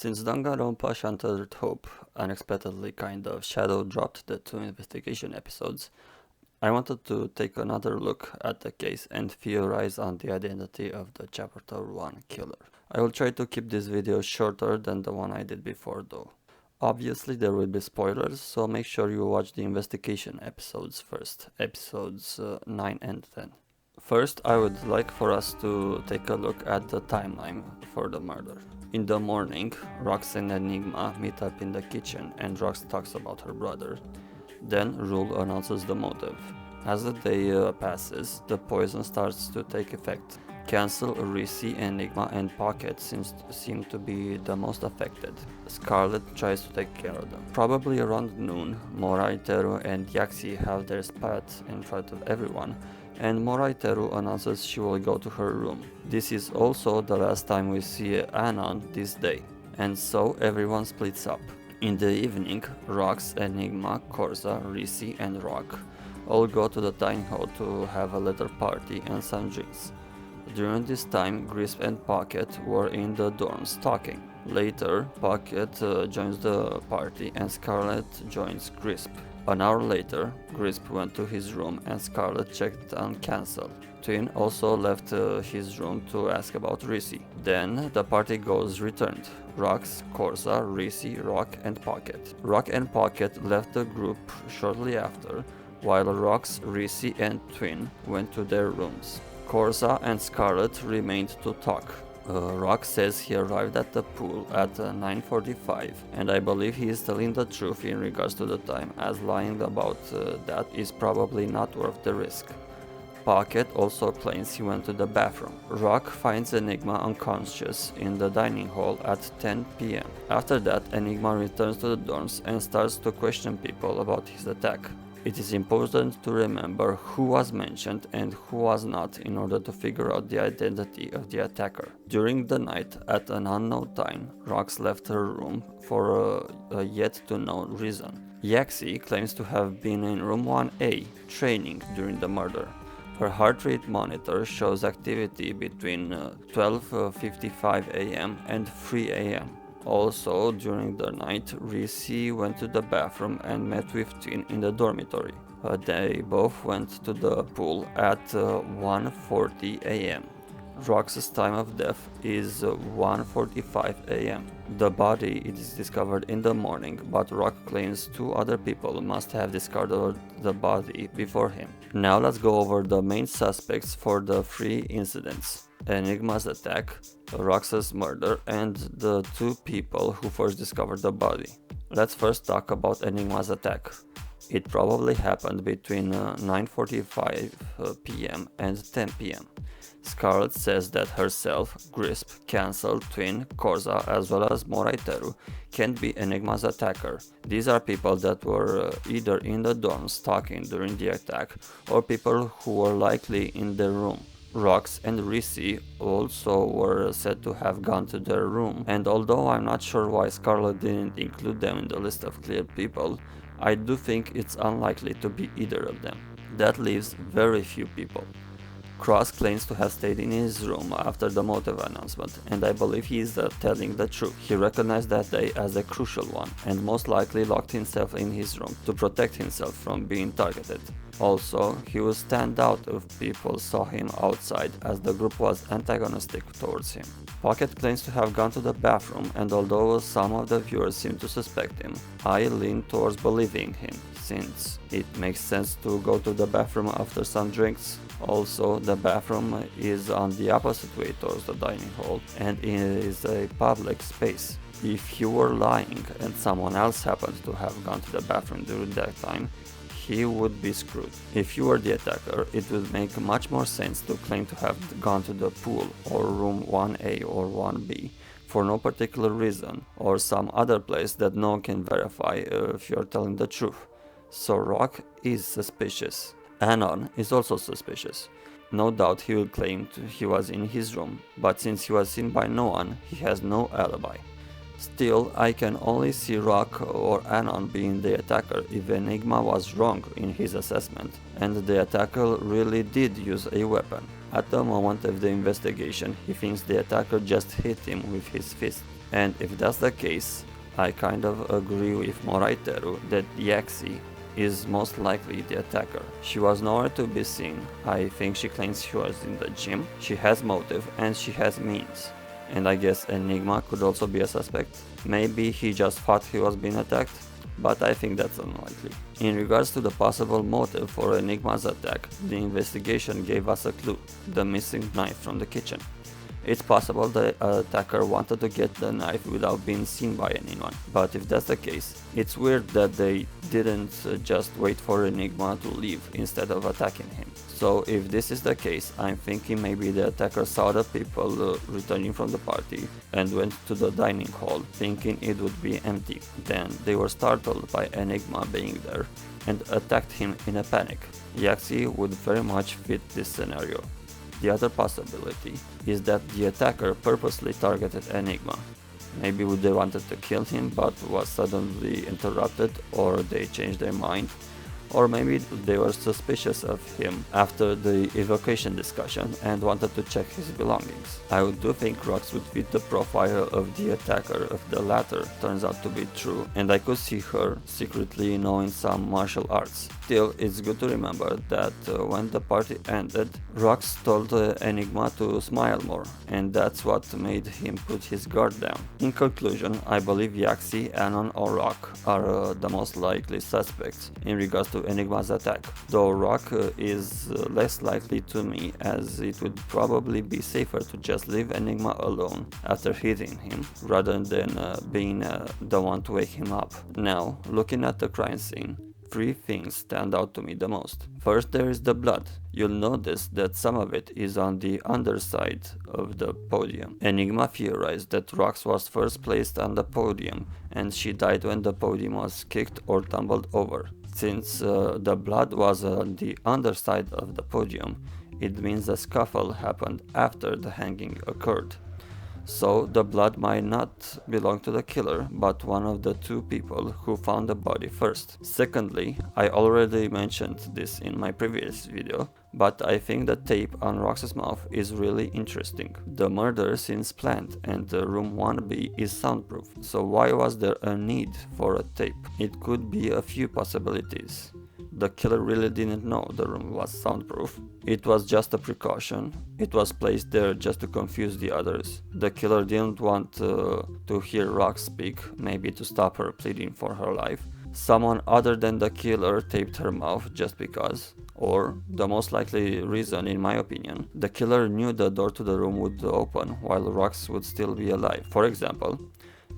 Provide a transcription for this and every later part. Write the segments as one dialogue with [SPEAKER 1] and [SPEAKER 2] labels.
[SPEAKER 1] Since Danganronpa Shattered Hope unexpectedly kind of shadow dropped the 2 investigation episodes, I wanted to take another look at the case and theorize on the identity of the Chapter 1 killer. I will try to keep this video shorter than the one I did before though. Obviously there will be spoilers, so make sure you watch the investigation episodes first, episodes 9 and 10. First, I would like for us to take a look at the timeline for the murder. In the morning, Rox and Enigma meet up in the kitchen and Rox talks about her brother. Then Rule announces the motive. As the day passes, the poison starts to take effect. Cancel, Risi, Enigma and Pocket seem to be the most affected. Scarlet tries to take care of them. Probably around noon, Moraiteru and Yaxi have their spat in front of everyone, and Moraiteru announces she will go to her room. This is also the last time we see Anon this day, and so everyone splits up. In the evening, Rox, Enigma, Corza, Risi and Rock all go to the dining hall to have a little party and some drinks. During this time, Grisp and Pocket were in the dorms talking. Later, Pocket joins the party and Scarlet joins Grisp. An hour later, Grisp went to his room and Scarlet checked on Cancel. Twin also left his room to ask about Risi. Then the party goes returned. Rox, Corza, Risi, Rock and Pocket. Rock and Pocket left the group shortly after, while Rox, Risi and Twin went to their rooms. Corza and Scarlet remained to talk. Rock says he arrived at the pool at 9:45, and I believe he is telling the truth in regards to the time, as lying about that is probably not worth the risk. Pocket also claims he went to the bathroom. Rock finds Enigma unconscious in the dining hall at 10 p.m. After that, Enigma returns to the dorms and starts to question people about his attack. It is important to remember who was mentioned and who was not in order to figure out the identity of the attacker. During the night, at an unknown time, Rox left her room for a yet-to-known reason. Yaxi claims to have been in room 1A, training during the murder. Her heart rate monitor shows activity between 12:55 a.m. and 3 a.m. Also, during the night, Risi went to the bathroom and met with Twin in the dormitory. They both went to the pool at 1:40 a.m. Rox's time of death is 1:45 a.m. The body is discovered in the morning, but Rock claims 2 other people must have discarded the body before him. Now let's go over the main suspects for the 3 incidents: Enigma's attack, Rox's murder, and the 2 people who first discovered the body. Let's first talk about Enigma's attack. It probably happened between 9:45 p.m. and 10 p.m. Scarlet says that herself, Grisp, Cancel, Twin, Corza, as well as Moraiteru can't be Enigma's attacker. These are people that were either in the dorms talking during the attack, or people who were likely in their room. Rox and Risi also were said to have gone to their room, and although I'm not sure why Scarlet didn't include them in the list of cleared people, I do think it's unlikely to be either of them. That leaves very few people. Cross claims to have stayed in his room after the motive announcement, and I believe he is telling the truth. He recognized that day as a crucial one, and most likely locked himself in his room to protect himself from being targeted. Also, he would stand out if people saw him outside, as the group was antagonistic towards him. Pocket claims to have gone to the bathroom, and although some of the viewers seem to suspect him, I lean towards believing him, since it makes sense to go to the bathroom after some drinks. Also, the bathroom is on the opposite way towards the dining hall, and it is a public space. If you were lying and someone else happened to have gone to the bathroom during that time, he would be screwed. If you were the attacker, it would make much more sense to claim to have gone to the pool or room 1A or 1B for no particular reason, or some other place that no one can verify if you're telling the truth. So Rock is suspicious. Anon is also suspicious. No doubt he will claim he was in his room, but since he was seen by no one, he has no alibi. Still, I can only see Rock or Anon being the attacker if Enigma was wrong in his assessment, and the attacker really did use a weapon. At the moment of the investigation, he thinks the attacker just hit him with his fist. And if that's the case, I kind of agree with Moraiteru that Yaxi is most likely the attacker. She was nowhere to be seen. I think she claims she was in the gym. She has motive and she has means. And I guess Enigma could also be a suspect. Maybe he just thought he was being attacked, but I think that's unlikely. In regards to the possible motive for Enigma's attack, the investigation gave us a clue: the missing knife from the kitchen. It's possible the attacker wanted to get the knife without being seen by anyone, but if that's the case, it's weird that they didn't just wait for Enigma to leave instead of attacking him. So if this is the case, I'm thinking maybe the attacker saw the people returning from the party and went to the dining hall thinking it would be empty. Then they were startled by Enigma being there and attacked him in a panic. Yaxi would very much fit this scenario. The other possibility is that the attacker purposely targeted Enigma. Maybe they wanted to kill him but was suddenly interrupted, or they changed their mind, or maybe they were suspicious of him after the evacuation discussion and wanted to check his belongings. I do think Rox would fit the profile of the attacker if the latter turns out to be true, and I could see her secretly knowing some martial arts. Still, it's good to remember that when the party ended, Rox told Enigma to smile more, and that's what made him put his guard down. In conclusion, I believe Yaxi, Anon or Rock are the most likely suspects in regards to Enigma's attack, though Rock is less likely to me, as it would probably be safer to just leave Enigma alone after hitting him rather than being the one to wake him up. Now, looking at the crime scene, three things stand out to me the most. First, there is the blood. You'll notice that some of it is on the underside of the podium. Enigma theorized that Rox was first placed on the podium and she died when the podium was kicked or tumbled over. Since the blood was on the underside of the podium, it means the scuffle happened after the hanging occurred. So the blood might not belong to the killer, but one of the two people who found the body first. Secondly, I already mentioned this in my previous video, but I think the tape on Rox's mouth is really interesting. The murder seems planned and the room 1B is soundproof, so why was there a need for a tape? It could be a few possibilities. The killer really didn't know the room was soundproof. It was just a precaution. It was placed there just to confuse the others. The killer didn't want to hear Rox speak, maybe to stop her pleading for her life. Someone other than the killer taped her mouth just because. Or, the most likely reason in my opinion, the killer knew the door to the room would open while Rox would still be alive. For example,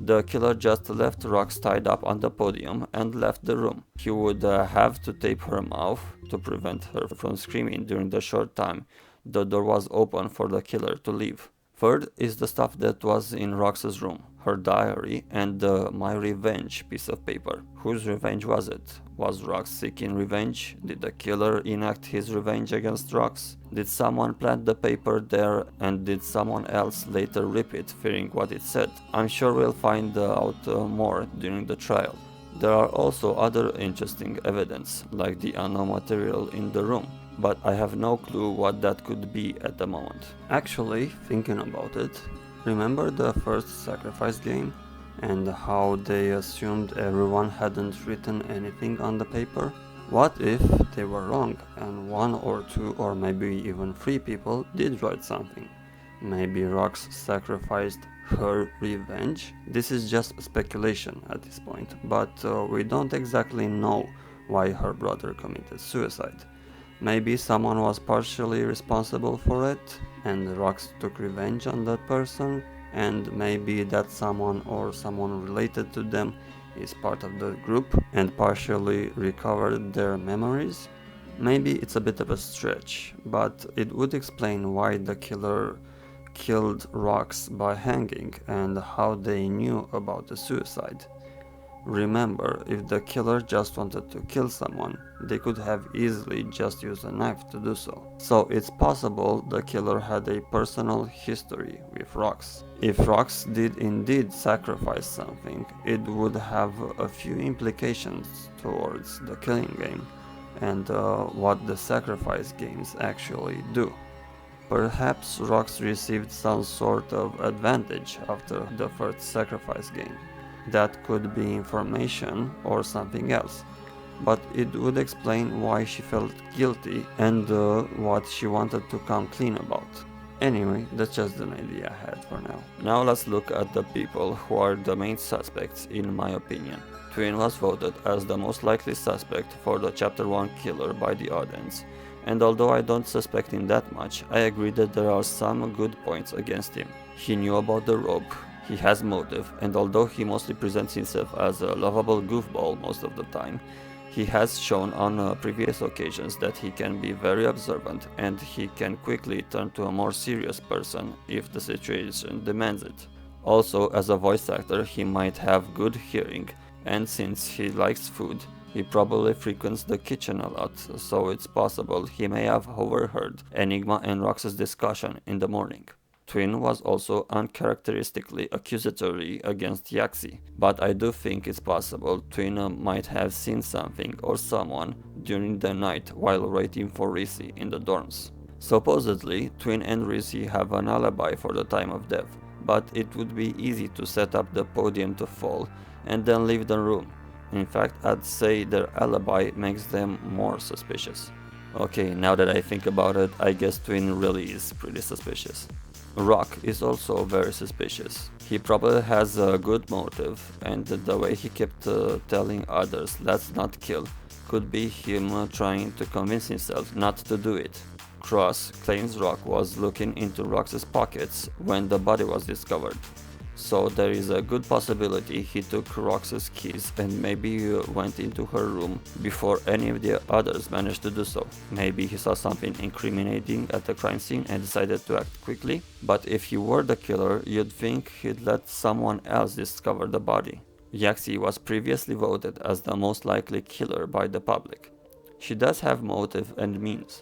[SPEAKER 1] the killer just left Rox tied up on the podium and left the room. He would have to tape her mouth to prevent her from screaming during the short time the door was open for the killer to leave. Third is the stuff that was in Rox's room, her diary and the My Revenge piece of paper. Whose revenge was it? Was Rox seeking revenge? Did the killer enact his revenge against Rox? Did someone plant the paper there and did someone else later rip it, fearing what it said? I'm sure we'll find out more during the trial. There are also other interesting evidence, like the unknown material in the room, but I have no clue what that could be at the moment. Actually, thinking about it, remember the first sacrifice game and how they assumed everyone hadn't written anything on the paper? What if they were wrong and one or two or maybe even three people did write something? Maybe Rox sacrificed her revenge? This is just speculation at this point, but we don't exactly know why her brother committed suicide. Maybe someone was partially responsible for it and Rox took revenge on that person, and maybe that someone or someone related to them is part of the group and partially recovered their memories. Maybe it's a bit of a stretch, but it would explain why the killer killed Rox by hanging and how they knew about the suicide. Remember, if the killer just wanted to kill someone, they could have easily just used a knife to do so. So it's possible the killer had a personal history with Rox. If Rox did indeed sacrifice something, it would have a few implications towards the killing game and what the sacrifice games actually do. Perhaps Rox received some sort of advantage after the first sacrifice game. That could be information or something else, but it would explain why she felt guilty and what she wanted to come clean about. Anyway, that's just an idea I had for now. Now let's look at the people who are the main suspects in my opinion. Twin was voted as the most likely suspect for the Chapter 1 killer by the audience, and although I don't suspect him that much, I agree that there are some good points against him. He knew about the rope, he has motive, and although he mostly presents himself as a lovable goofball most of the time, he has shown on previous occasions that he can be very observant and he can quickly turn to a more serious person if the situation demands it. Also, as a voice actor, he might have good hearing, and since he likes food, he probably frequents the kitchen a lot, so it's possible he may have overheard Enigma and Rox's discussion in the morning. Twin was also uncharacteristically accusatory against Yaxi, but I do think it's possible Twin might have seen something or someone during the night while waiting for Risi in the dorms. Supposedly, Twin and Risi have an alibi for the time of death, but it would be easy to set up the podium to fall and then leave the room. In fact, I'd say their alibi makes them more suspicious. Okay, now that I think about it, I guess Twin really is pretty suspicious. Rock is also very suspicious. He probably has a good motive, and the way he kept telling others let's not kill could be him trying to convince himself not to do it. Cross claims Rock was looking into Rox's pockets when the body was discovered. So there is a good possibility he took Rox's keys and maybe went into her room before any of the others managed to do so. Maybe he saw something incriminating at the crime scene and decided to act quickly. But if he were the killer, you'd think he'd let someone else discover the body. Yaxi was previously voted as the most likely killer by the public. She does have motive and means.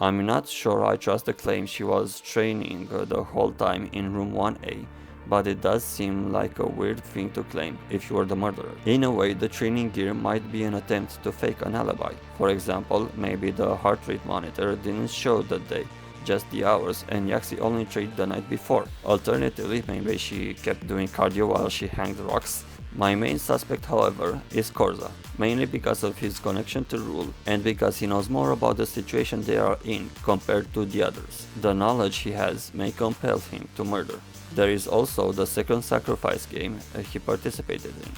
[SPEAKER 1] I'm not sure I trust the claim she was training the whole time in room 1A, but it does seem like a weird thing to claim if you were the murderer. In a way, the training gear might be an attempt to fake an alibi. For example, maybe the heart rate monitor didn't show that day, just the hours, and Yaxi only trained the night before. Alternatively, maybe she kept doing cardio while she hanged rocks. My main suspect, however, is Corza, mainly because of his connection to Rule and because he knows more about the situation they are in compared to the others. The knowledge he has may compel him to murder. There is also the second sacrifice game he participated in.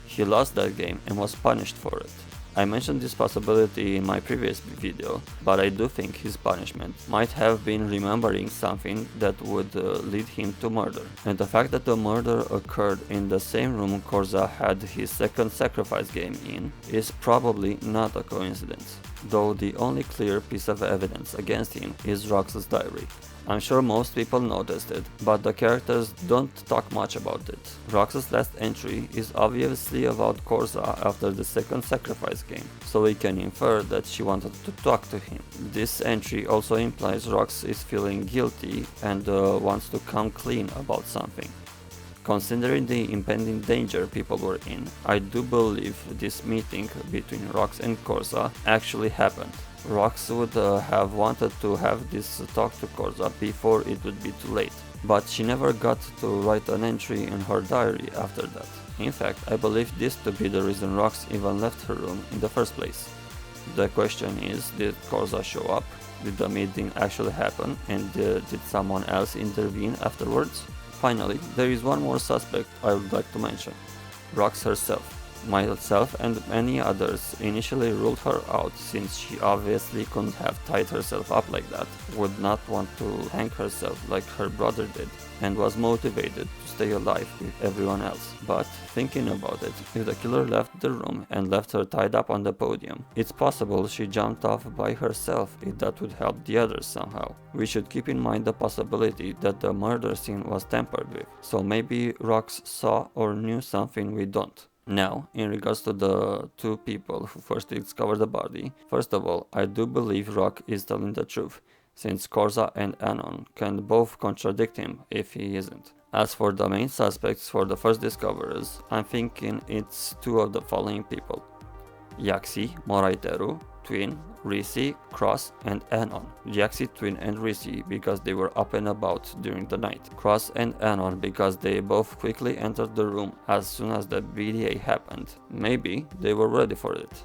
[SPEAKER 1] He lost that game and was punished for it. I mentioned this possibility in my previous video, but I do think his punishment might have been remembering something that would lead him to murder. And the fact that the murder occurred in the same room Corza had his second sacrifice game in is probably not a coincidence, though the only clear piece of evidence against him is Rox's diary. I'm sure most people noticed it, but the characters don't talk much about it. Rox's last entry is obviously about Corza after the second sacrifice game, so we can infer that she wanted to talk to him. This entry also implies Rox is feeling guilty and wants to come clean about something. Considering the impending danger people were in, I do believe this meeting between Rox and Corza actually happened. Rox would have wanted to have this talk to Corza before it would be too late, but she never got to write an entry in her diary after that. In fact, I believe this to be the reason Rox even left her room in the first place. The question is, did Corza show up? Did the meeting actually happen, and did someone else intervene afterwards? Finally, there is one more suspect I would like to mention, Rox herself. Myself and many others initially ruled her out since she obviously couldn't have tied herself up like that, would not want to hang herself like her brother did, and was motivated to stay alive with everyone else. But thinking about it, if the killer left the room and left her tied up on the podium, it's possible she jumped off by herself if that would help the others somehow. We should keep in mind the possibility that the murder scene was tampered with, so maybe Rox saw or knew something we don't. Now, in regards to the two people who first discovered the body, first of all, I do believe Rock is telling the truth, since Corza and Anon can both contradict him if he isn't. As for the main suspects for the first discoverers, I'm thinking it's two of the following people: Yaxi, Moraiteru, Twin, Risi, Cross, and Anon. Yaxi, Twin, and Risi because they were up and about during the night. Cross and Anon because they both quickly entered the room as soon as the BDA happened. Maybe they were ready for it.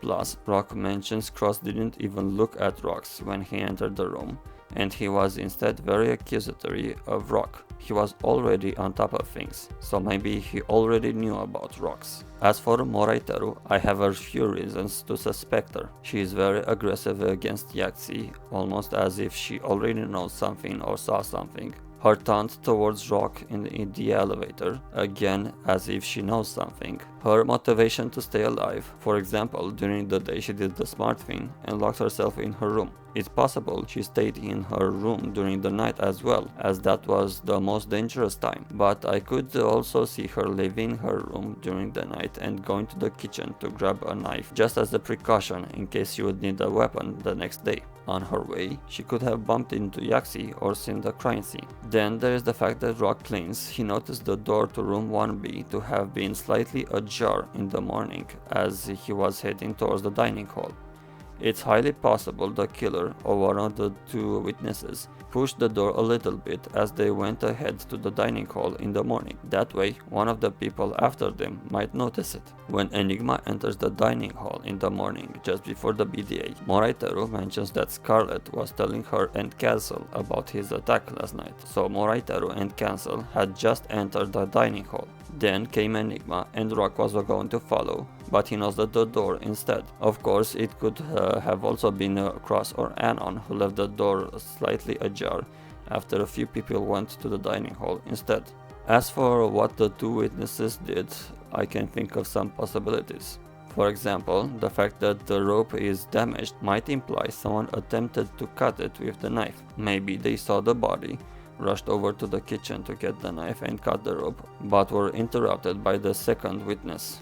[SPEAKER 1] Plus, Rock mentions Cross didn't even look at Rocks when he entered the room, and he was instead very accusatory of Rock. He was already on top of things, so maybe he already knew about Rocks. As for Moraiteru, I have a few reasons to suspect her. She is very aggressive against Yaxi, almost as if she already knows something or saw something. Her taunt towards Rock in the elevator, again as if she knows something. Her motivation to stay alive, for example, during the day she did the smart thing and locked herself in her room. It's possible she stayed in her room during the night as well, as that was the most dangerous time, but I could also see her leaving her room during the night and going to the kitchen to grab a knife just as a precaution in case she would need a weapon the next day. On her way, she could have bumped into Yaxi or seen the crime scene. Then there is the fact that Rock claims he noticed the door to room 1B to have been slightly ajar in the morning as he was heading towards the dining hall. It's highly possible the killer, or one of the two witnesses, pushed the door a little bit as they went ahead to the dining hall in the morning. That way, one of the people after them might notice it. When Enigma enters the dining hall in the morning, just before the BDA, Moraiteru mentions that Scarlet was telling her and Cancel about his attack last night, so Moraiteru and Cancel had just entered the dining hall. Then came Enigma and Rock was going to follow, but he knows the door instead. Of course, it could have also been Cross or Anon who left the door slightly ajar after a few people went to the dining hall instead. As for what the two witnesses did, I can think of some possibilities. For example, the fact that the rope is damaged might imply someone attempted to cut it with the knife. Maybe they saw the body, rushed over to the kitchen to get the knife and cut the rope, but were interrupted by the second witness.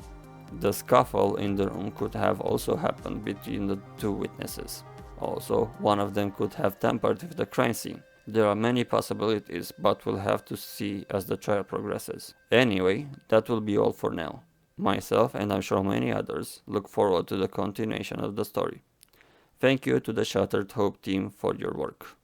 [SPEAKER 1] The scuffle in the room could have also happened between the two witnesses. Also, one of them could have tampered with the crime scene. There are many possibilities, but we'll have to see as the trial progresses. Anyway, that will be all for now. Myself, and I'm sure many others, look forward to the continuation of the story. Thank you to the Shattered Hope team for your work.